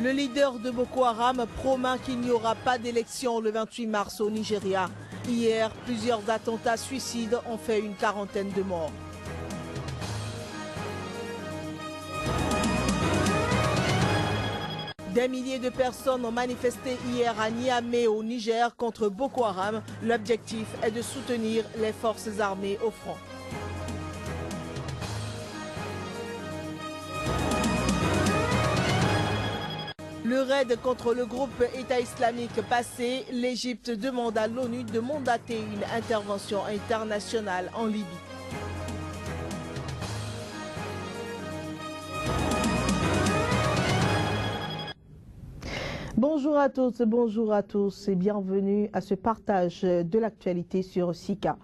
Le leader de Boko Haram promet qu'il n'y aura pas d'élection le 28 mars au Nigeria. Hier, plusieurs attentats suicides ont fait une quarantaine de morts. Des milliers de personnes ont manifesté hier à Niamey au Niger contre Boko Haram. L'objectif est de soutenir les forces armées au front. Le raid contre le groupe État islamique passé, l'Égypte demande à l'ONU de mandater une intervention internationale en Libye. Bonjour à toutes, bonjour à tous et bienvenue à ce partage de l'actualité sur Sika.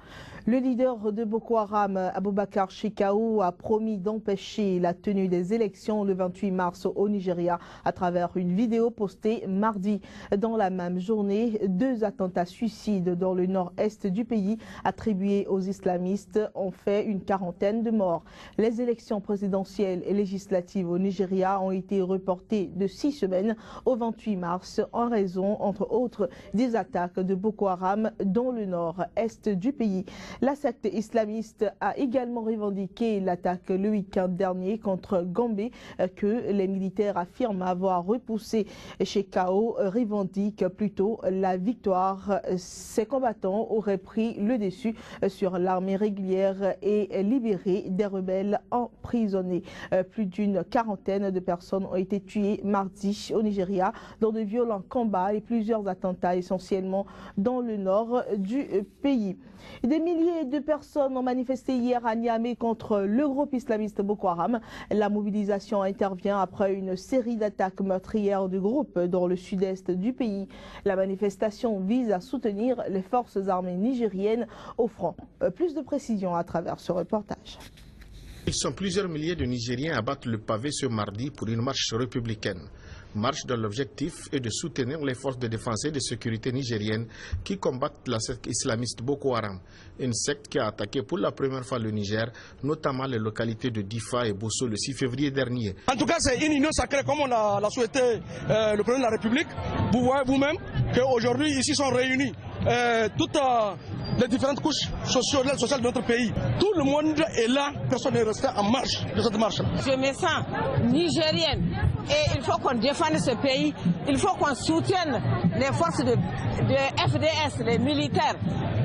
Le leader de Boko Haram, Abubakar Shekau, a promis d'empêcher la tenue des élections le 28 mars au Nigeria à travers une vidéo postée mardi. Dans la même journée, 2 attentats suicides dans le nord-est du pays attribués aux islamistes ont fait une quarantaine de morts. Les élections présidentielles et législatives au Nigeria ont été reportées de 6 semaines au 28 mars en raison, entre autres, des attaques de Boko Haram dans le nord-est du pays. La secte islamiste a également revendiqué l'attaque le week-end dernier contre Gombe que les militaires affirment avoir repoussé. Shekau revendique plutôt la victoire. Ces combattants auraient pris le dessus sur l'armée régulière et libéré des rebelles emprisonnés. Plus d'une quarantaine de personnes ont été tuées mardi au Nigeria dans de violents combats et plusieurs attentats essentiellement dans le nord du pays. Des milliers de personnes ont manifesté hier à Niamey contre le groupe islamiste Boko Haram. La mobilisation intervient après une série d'attaques meurtrières du groupe dans le sud-est du pays. La manifestation vise à soutenir les forces armées nigériennes au front. Plus de précisions à travers ce reportage. Ils sont plusieurs milliers de Nigériens à battre le pavé ce mardi pour une marche républicaine. Marche dont l'objectif est de soutenir les forces de défense et de sécurité nigériennes qui combattent la secte islamiste Boko Haram, une secte qui a attaqué pour la première fois le Niger, notamment les localités de Difa et Bosso le 6 février dernier. En tout cas, c'est une union sacrée comme on l'a souhaité le président de la République. Vous voyez vous-même qu'aujourd'hui, ici sont réunis toutes les différentes couches sociales de notre pays. Tout le monde est là, personne n'est resté en marche de cette marche. Je me sens nigérienne et il faut qu'on défende ce pays, il faut qu'on soutienne les forces de FDS, les militaires,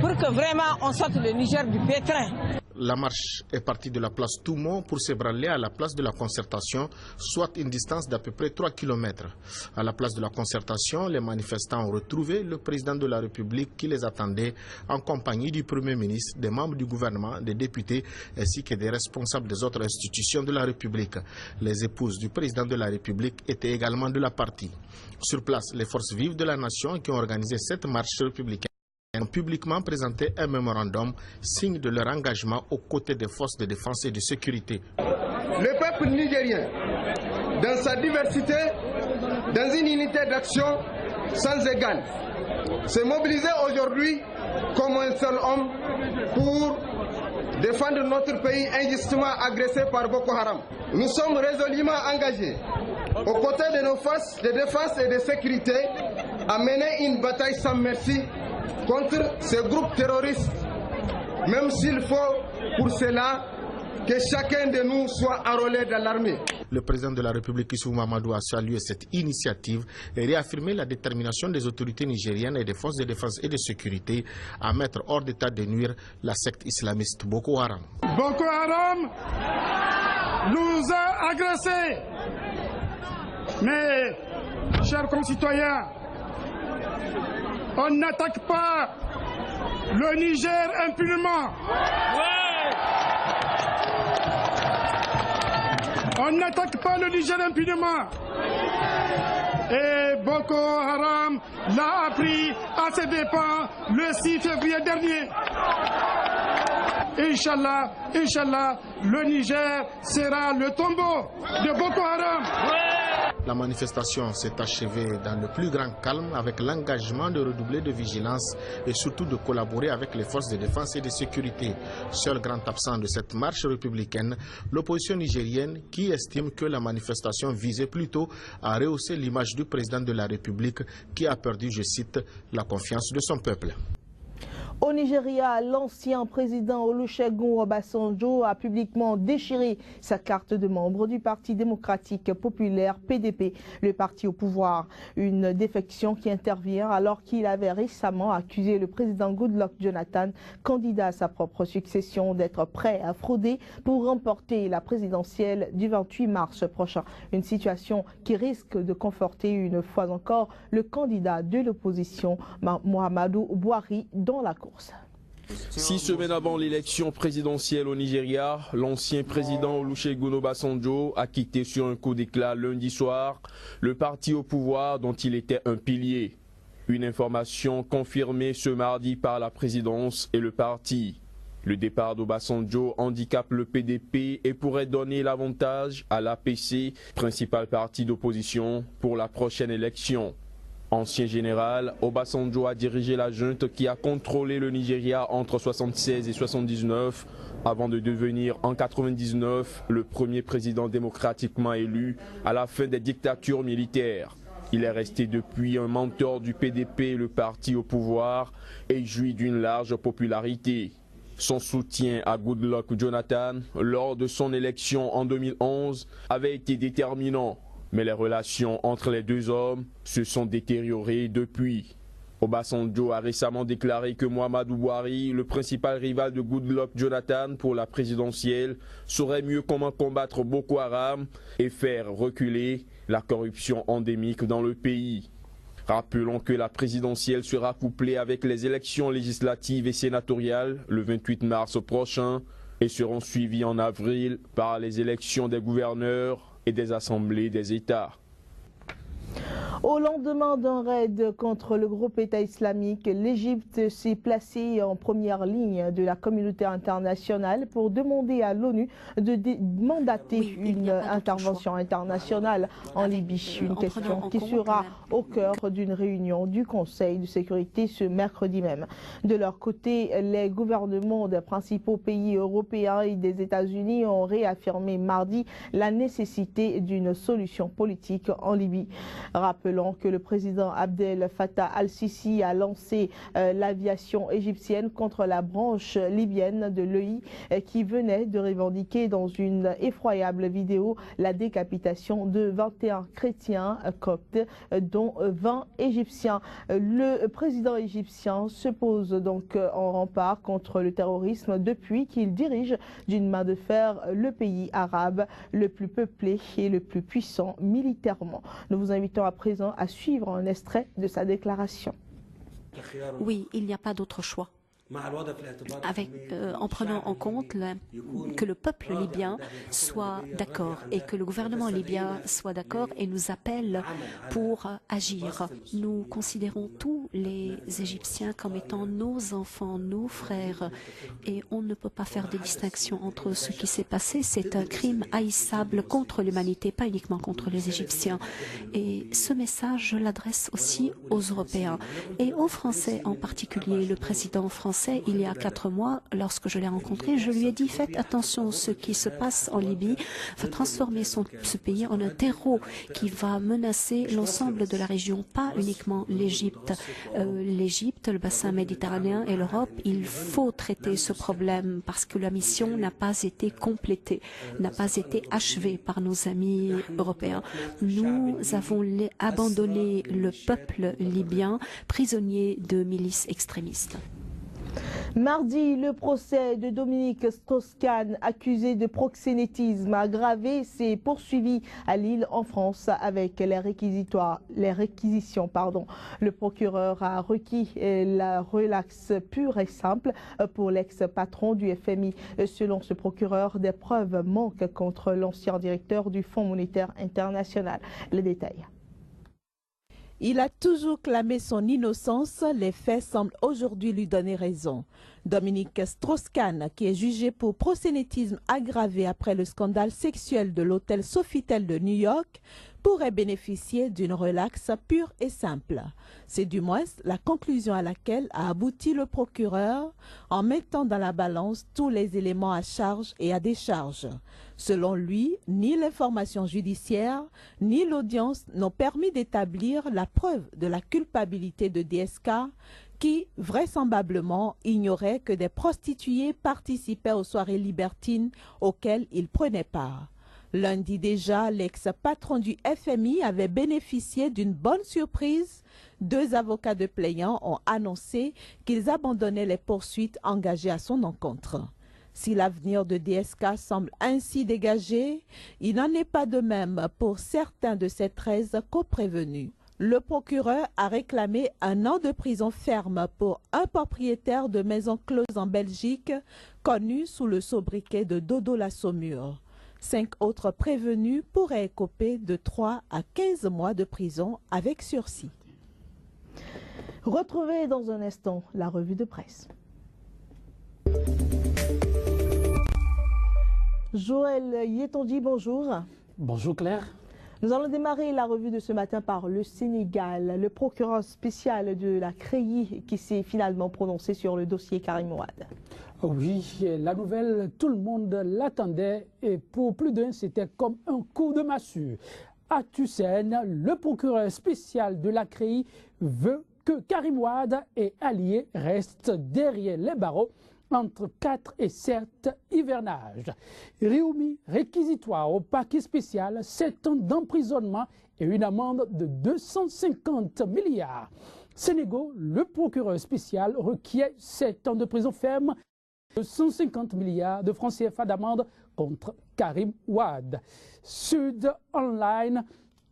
pour que vraiment on sorte le Niger du pétrin. La marche est partie de la place Toumont pour s'ébranler à la place de la Concertation, soit une distance d'à peu près 3 km. À la place de la Concertation, les manifestants ont retrouvé le président de la République qui les attendait en compagnie du Premier ministre, des membres du gouvernement, des députés ainsi que des responsables des autres institutions de la République. Les épouses du président de la République étaient également de la partie. Sur place, les forces vives de la nation qui ont organisé cette marche républicaine ont publiquement présenté un mémorandum, signe de leur engagement aux côtés des forces de défense et de sécurité. Le peuple nigérien, dans sa diversité, dans une unité d'action sans égale, s'est mobilisé aujourd'hui comme un seul homme pour défendre notre pays injustement agressé par Boko Haram. Nous sommes résolument engagés aux côtés de nos forces de défense et de sécurité à mener une bataille sans merci contre ces groupes terroristes, même s'il faut pour cela que chacun de nous soit enrôlé dans l'armée. Le président de la République, Issoufou Mahamadou, a salué cette initiative et réaffirmé la détermination des autorités nigériennes et des forces de défense et de sécurité à mettre hors d'état de nuire la secte islamiste Boko Haram. Boko Haram nous a agressés. Mais, chers concitoyens, on n'attaque pas le Niger impunément. On n'attaque pas le Niger impunément. Et Boko Haram l'a appris à ses dépens le 6 février dernier. Inch'Allah, Inch'Allah, le Niger sera le tombeau de Boko Haram. La manifestation s'est achevée dans le plus grand calme avec l'engagement de redoubler de vigilance et surtout de collaborer avec les forces de défense et de sécurité. Seul grand absent de cette marche républicaine, l'opposition nigérienne qui estime que la manifestation visait plutôt à rehausser l'image du président de la République qui a perdu, je cite, la confiance de son peuple. Au Nigeria, l'ancien président Olusegun Obasanjo a publiquement déchiré sa carte de membre du Parti démocratique populaire PDP, le parti au pouvoir. Une défection qui intervient alors qu'il avait récemment accusé le président Goodluck Jonathan, candidat à sa propre succession, d'être prêt à frauder pour remporter la présidentielle du 28 mars prochain. Une situation qui risque de conforter une fois encore le candidat de l'opposition, Muhammadu Buhari, dans la course. 6 semaines avant l'élection présidentielle au Nigeria, l'ancien président Olusegun Obasanjo a quitté sur un coup d'éclat lundi soir le parti au pouvoir dont il était un pilier. Une information confirmée ce mardi par la présidence et le parti. Le départ d'Obasanjo handicape le PDP et pourrait donner l'avantage à l'APC, principal parti d'opposition, pour la prochaine élection. Ancien général, Obasanjo a dirigé la junte qui a contrôlé le Nigeria entre 1976 et 1979 avant de devenir en 1999 le premier président démocratiquement élu à la fin des dictatures militaires. Il est resté depuis un mentor du PDP, le parti au pouvoir, et jouit d'une large popularité. Son soutien à Goodluck Jonathan lors de son élection en 2011 avait été déterminant. Mais les relations entre les deux hommes se sont détériorées depuis. Obasanjo a récemment déclaré que Muhammadu Buhari, le principal rival de Goodluck Jonathan pour la présidentielle, saurait mieux comment combattre Boko Haram et faire reculer la corruption endémique dans le pays. Rappelons que la présidentielle sera couplée avec les élections législatives et sénatoriales le 28 mars prochain et seront suivies en avril par les élections des gouverneurs et des assemblées des États. Au lendemain d'un raid contre le groupe État islamique, l'Égypte s'est placée en première ligne de la communauté internationale pour demander à l'ONU de mandater une intervention internationale en Libye. Une question qui sera au cœur d'une réunion du Conseil de sécurité ce mercredi même. De leur côté, les gouvernements des principaux pays européens et des États-Unis ont réaffirmé mardi la nécessité d'une solution politique en Libye. Rappelons que le président Abdel Fattah al-Sisi a lancé l'aviation égyptienne contre la branche libyenne de l'EI qui venait de revendiquer dans une effroyable vidéo la décapitation de 21 chrétiens coptes, dont 20 égyptiens. Le président égyptien se pose donc en rempart contre le terrorisme depuis qu'il dirige d'une main de fer le pays arabe le plus peuplé et le plus puissant militairement. Nous vous invitons à présent à suivre un extrait de sa déclaration. Oui, il n'y a pas d'autre choix. En prenant en compte que le peuple libyen soit d'accord et que le gouvernement libyen soit d'accord et nous appelle pour agir. Nous considérons tous les Égyptiens comme étant nos enfants, nos frères, et on ne peut pas faire de distinction entre ce qui s'est passé. C'est un crime haïssable contre l'humanité, pas uniquement contre les Égyptiens. Et ce message, je l'adresse aussi aux Européens et aux Français en particulier. Le président français, il y a 4 mois, lorsque je l'ai rencontré, je lui ai dit: faites attention, ce qui se passe en Libye va transformer ce pays en un terreau qui va menacer l'ensemble de la région, pas uniquement l'Égypte. L'Égypte, le bassin méditerranéen et l'Europe, il faut traiter ce problème parce que la mission n'a pas été complétée, n'a pas été achevée par nos amis européens. Nous avons abandonné le peuple libyen prisonnier de milices extrémistes. Mardi, le procès de Dominique Strauss-Kahn, accusé de proxénétisme aggravé, s'est poursuivi à Lille, en France, avec les réquisitions. Le procureur a requis la relaxe pure et simple pour l'ex-patron du FMI. Selon ce procureur, des preuves manquent contre l'ancien directeur du Fonds monétaire international. Les détails. Il a toujours clamé son innocence, les faits semblent aujourd'hui lui donner raison. Dominique Strauss-Kahn, qui est jugé pour proxénétisme aggravé après le scandale sexuel de l'hôtel Sofitel de New York, pourraient bénéficier d'une relaxe pure et simple. C'est du moins la conclusion à laquelle a abouti le procureur en mettant dans la balance tous les éléments à charge et à décharge. Selon lui, ni l'information judiciaire ni l'audience n'ont permis d'établir la preuve de la culpabilité de DSK qui, vraisemblablement, ignorait que des prostituées participaient aux soirées libertines auxquelles il prenait part. Lundi déjà, l'ex-patron du FMI avait bénéficié d'une bonne surprise. 2 avocats de plaignants ont annoncé qu'ils abandonnaient les poursuites engagées à son encontre. Si l'avenir de DSK semble ainsi dégagé, il n'en est pas de même pour certains de ses 13 coprévenus. Le procureur a réclamé 1 an de prison ferme pour un propriétaire de maison close en Belgique, connu sous le sobriquet de Dodo la Saumure. 5 autres prévenus pourraient écoper de 3 à 15 mois de prison avec sursis. Retrouvez dans un instant la revue de presse. Joël Yetondi, bonjour. Bonjour Claire. Nous allons démarrer la revue de ce matin par le Sénégal. Le procureur spécial de la CREI qui s'est finalement prononcé sur le dossier Karim Wade. Oui, la nouvelle, tout le monde l'attendait et pour plus d'un, c'était comme un coup de massue. À Tucson, le procureur spécial de la CREI veut que Karim Wade et alliés restent derrière les barreaux entre 4 et 7 hivernages. Réumi réquisitoire au paquet spécial, 7 ans d'emprisonnement et une amende de 250 milliards. Sénégal, le procureur spécial requiert 7 ans de prison ferme et 150 milliards de francs CFA d'amende contre Karim Wade. Sud Online,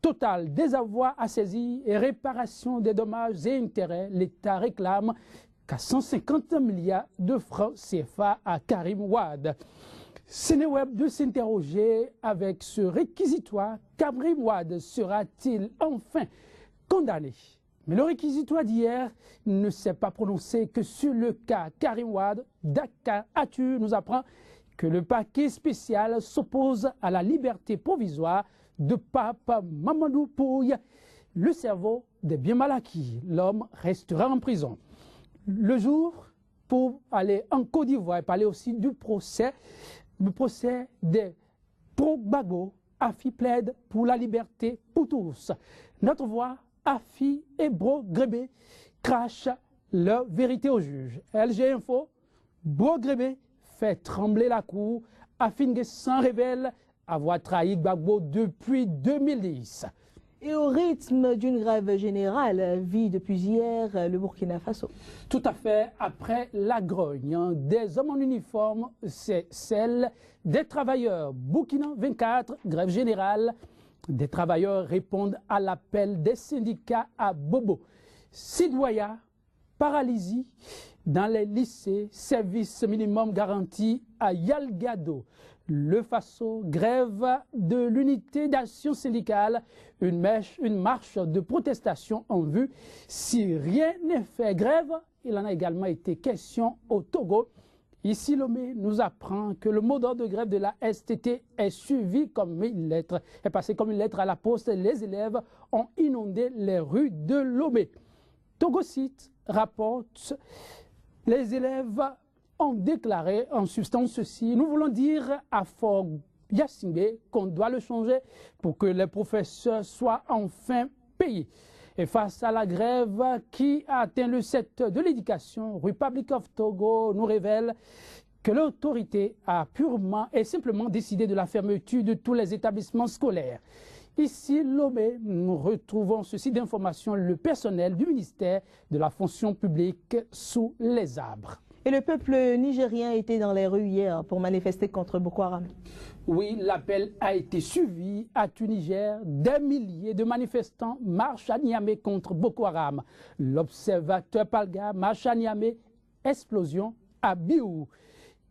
total des avoirs à saisir et réparation des dommages et intérêts, l'État réclame qu'à 150 milliards de francs CFA à Karim Wade. Sénéweb de s'interroger avec ce réquisitoire. Karim Wade sera-t-il enfin condamné? Mais le réquisitoire d'hier ne s'est pas prononcé que sur le cas Karim Wade. Dakar Actu nous apprend que le paquet spécial s'oppose à la liberté provisoire de Pape Mamadou Pouye, le cerveau des biens mal acquis. L'homme restera en prison. Le jour pour aller en Côte d'Ivoire et parler aussi du procès des pro-Gbagbo. Afi plaide pour la liberté pour tous. Notre voix, Afi et Bro Grébé crachent leur vérité au juge. LG Info, Bro Grébé fait trembler la cour. Afi s'en révèle avoir trahi Gbagbo depuis 2010. Et au rythme d'une grève générale, vit depuis hier le Burkina Faso. Tout à fait. Après la grogne des hommes en uniforme, c'est celle des travailleurs. Burkina 24, grève générale. Des travailleurs répondent à l'appel des syndicats à Bobo. Sidoya, paralysie dans les lycées, service minimum garanti à Yalgado. Le Faso, grève de l'unité d'action syndicale, une marche de protestation en vue. Si rien n'est fait, grève, il en a également été question au Togo. Ici, Lomé nous apprend que le mot d'ordre de grève de la STT est suivi comme une lettre, est passé comme une lettre à la poste. Les élèves ont inondé les rues de Lomé. Togo Site rapporte les élèves ont déclaré en substance ceci: nous voulons dire à Fort Yacingbe qu'on doit le changer pour que les professeurs soient enfin payés. Et face à la grève qui a atteint le secteur de l'éducation, Republic of Togo nous révèle que l'autorité a purement et simplement décidé de la fermeture de tous les établissements scolaires. Ici, Lomé, nous retrouvons ceci d'information: le personnel du ministère de la fonction publique sous les arbres. Et le peuple nigérien était dans les rues hier pour manifester contre Boko Haram. Oui, l'appel a été suivi à Niger. Des milliers de manifestants marchent à Niamey contre Boko Haram. L'observateur Palga marche à Niamey. Explosion à Biou.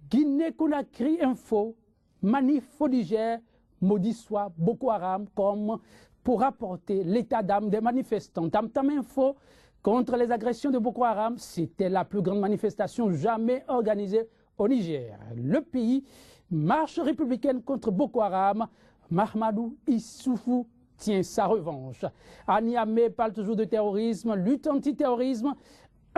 Guinée-Conakry Info, manif au Niger, maudit soit Boko Haram comme pour rapporter l'état d'âme des manifestants. Tam Tam Info, contre les agressions de Boko Haram, c'était la plus grande manifestation jamais organisée au Niger. Le pays, marche républicaine contre Boko Haram, Mahamadou Issoufou tient sa revanche. À Niamey parle toujours de terrorisme, lutte antiterrorisme.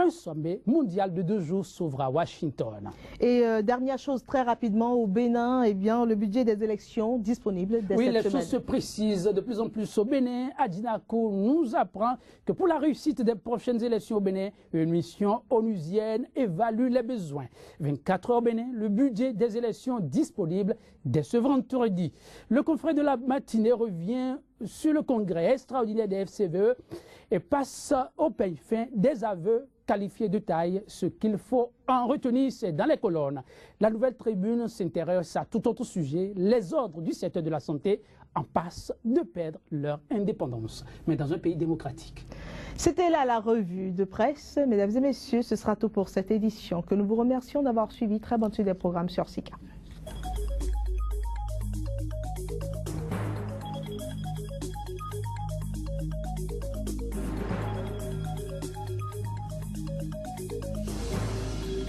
Un sommet mondial de 2 jours s'ouvre à Washington. Et dernière chose, très rapidement, au Bénin, eh bien, le budget des élections disponible dès cette semaine. Oui, les choses se précisent de plus en plus au Bénin. Adinako nous apprend que pour la réussite des prochaines élections au Bénin, une mission onusienne évalue les besoins. 24 heures au Bénin, le budget des élections disponible dès ce vendredi. Le confrère de la matinée revient sur le congrès extraordinaire des FCVE et passe au peigne fin des aveux qualifiés de taille. Ce qu'il faut en retenir, c'est dans les colonnes. La Nouvelle Tribune s'intéresse à tout autre sujet. Les ordres du secteur de la santé en passent de perdre leur indépendance, mais dans un pays démocratique. C'était là la revue de presse. Mesdames et messieurs, ce sera tout pour cette édition que nous vous remercions d'avoir suivi. Très bonne suite des programmes sur SICA.